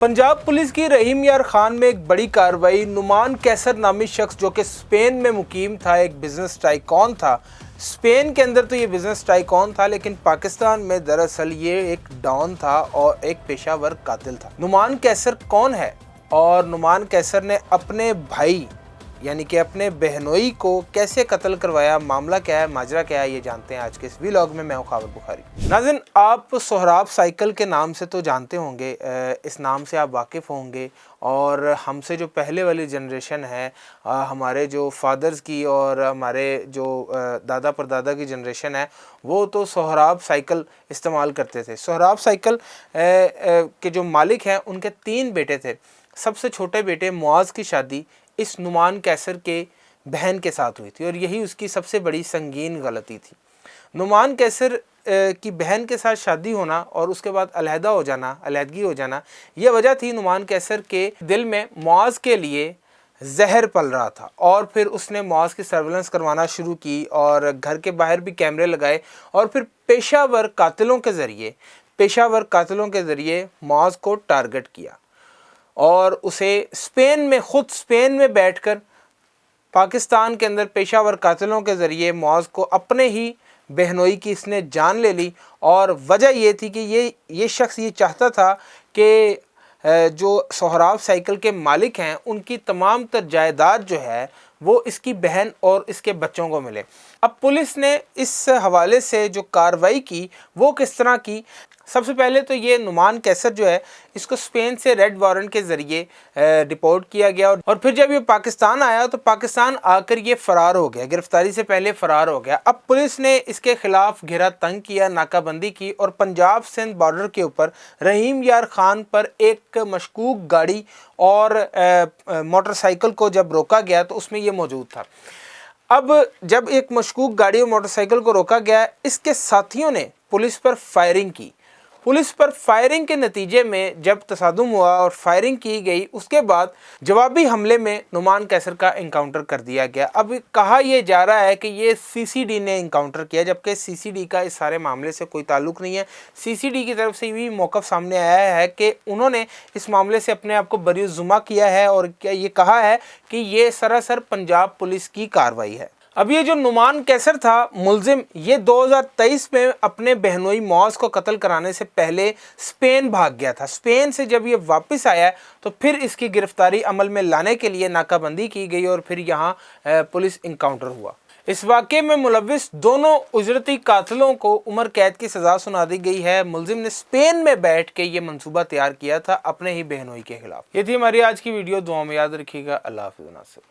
Punjab police की रहीम यार खान में एक बड़ी कार्रवाई। नुमान कैसर नामी शख्स जो कि स्पेन में मुकीम था, एक बिजनेस टाइकॉन था। स्पेन के अंदर तो ये बिजनेस टाइकॉन था, लेकिन पाकिस्तान में दरअसल ये एक डॉन था और एक पेशावर कातिल था। नुमान कैसर कौन है और नुमान कैसर ने अपने भाई यानी कि अपने बहनोई को कैसे कत्ल करवाया, मामला क्या है, माजरा क्या है, ये जानते हैं आज के इस व्लॉग में। मैं हूं खावर बुखारी। नाज़रीन, आप सोहराब साइकिल के नाम से तो जानते होंगे, इस नाम से आप वाकिफ़ होंगे। और हमसे जो पहले वाली जनरेशन है, हमारे जो फादर्स की और हमारे जो दादा परदादा की जनरेशन है, वो तो सोहराब साइकिल इस्तेमाल करते थे। सोहराब साइकिल के जो मालिक हैं उनके 3 बेटे थे। सबसे छोटे बेटे मुआज़ की शादी इस नुमान कैसर के बहन के साथ हुई थी और यही उसकी सबसे बड़ी संगीन गलती थी। नुमान कैसर की बहन के साथ शादी होना और उसके बाद अलहदगी हो जाना, यह वजह थी नुमान कैसर के दिल में मुआज़ के लिए जहर पल रहा था। और फिर उसने मुआज़ की सर्वेलेंस करवाना शुरू की और घर के बाहर भी कैमरे लगाए और फिर पेशावर कातिलों के ज़रिए मुआज़ को टारगेट किया और उसे स्पेन में बैठकर पाकिस्तान के अंदर पेशावर कातिलों के ज़रिए मुआज़ को अपने ही बहनोई की इसने जान ले ली। और वजह ये थी कि ये शख्स ये चाहता था कि जो सोहराब साइकिल के मालिक हैं उनकी तमाम तर जायदाद जो है वो इसकी बहन और इसके बच्चों को मिले। अब पुलिस ने इस हवाले से जो कार्रवाई की वो किस तरह की। सबसे पहले तो ये नुमान कैसर जो है इसको स्पेन से रेड वारंट के ज़रिए डिपोर्ट किया गया और फिर जब ये पाकिस्तान आया तो पाकिस्तान आकर ये फ़रार हो गया, गिरफ्तारी से पहले फ़रार हो गया। अब पुलिस ने इसके ख़िलाफ़ घेरा तंग किया, नाकाबंदी की और पंजाब सिंध बॉर्डर के ऊपर रहीम यार खान पर एक मशकूक गाड़ी और मोटरसाइकिल को जब रोका गया तो उसमें ये मौजूद था। अब जब एक मशकूक गाड़ी और मोटरसाइकिल को रोका गया, इसके साथियों ने पुलिस पर फायरिंग की। पुलिस पर फायरिंग के नतीजे में जब तसादुम हुआ और फायरिंग की गई, उसके बाद जवाबी हमले में नुमान कैसर का इनकाउंटर कर दिया गया। अब कहा यह जा रहा है कि ये सीसीडी ने इनकाउंटर किया, जबकि सीसीडी का इस सारे मामले से कोई ताल्लुक़ नहीं है। सीसीडी की तरफ से भी मौक़िफ़ सामने आया है कि उन्होंने इस मामले से अपने आप को बरी-उज़्ज़ुमा किया है और क्या ये कहा है कि ये सरासर पंजाब पुलिस की कार्रवाई है। अब ये जो नुमान कैसर था मुलजिम, ये 2023 में अपने बहनोई मुआज़ को कत्ल कराने से पहले स्पेन भाग गया था। स्पेन से जब ये वापस आया तो फिर इसकी गिरफ्तारी अमल में लाने के लिए नाकाबंदी की गई और फिर यहाँ पुलिस इनकाउंटर हुआ। इस वाक़े में मुलव्विस दोनों उजरती कातिलों को उम्र कैद की सज़ा सुना दी गई है। मुलजिम ने स्पेन में बैठ के ये मंसूबा तैयार किया था अपने ही बहनोई के खिलाफ। ये थी हमारी आज की वीडियो। दुआ में याद रखिएगा। अल्लाह हाफ़िज़।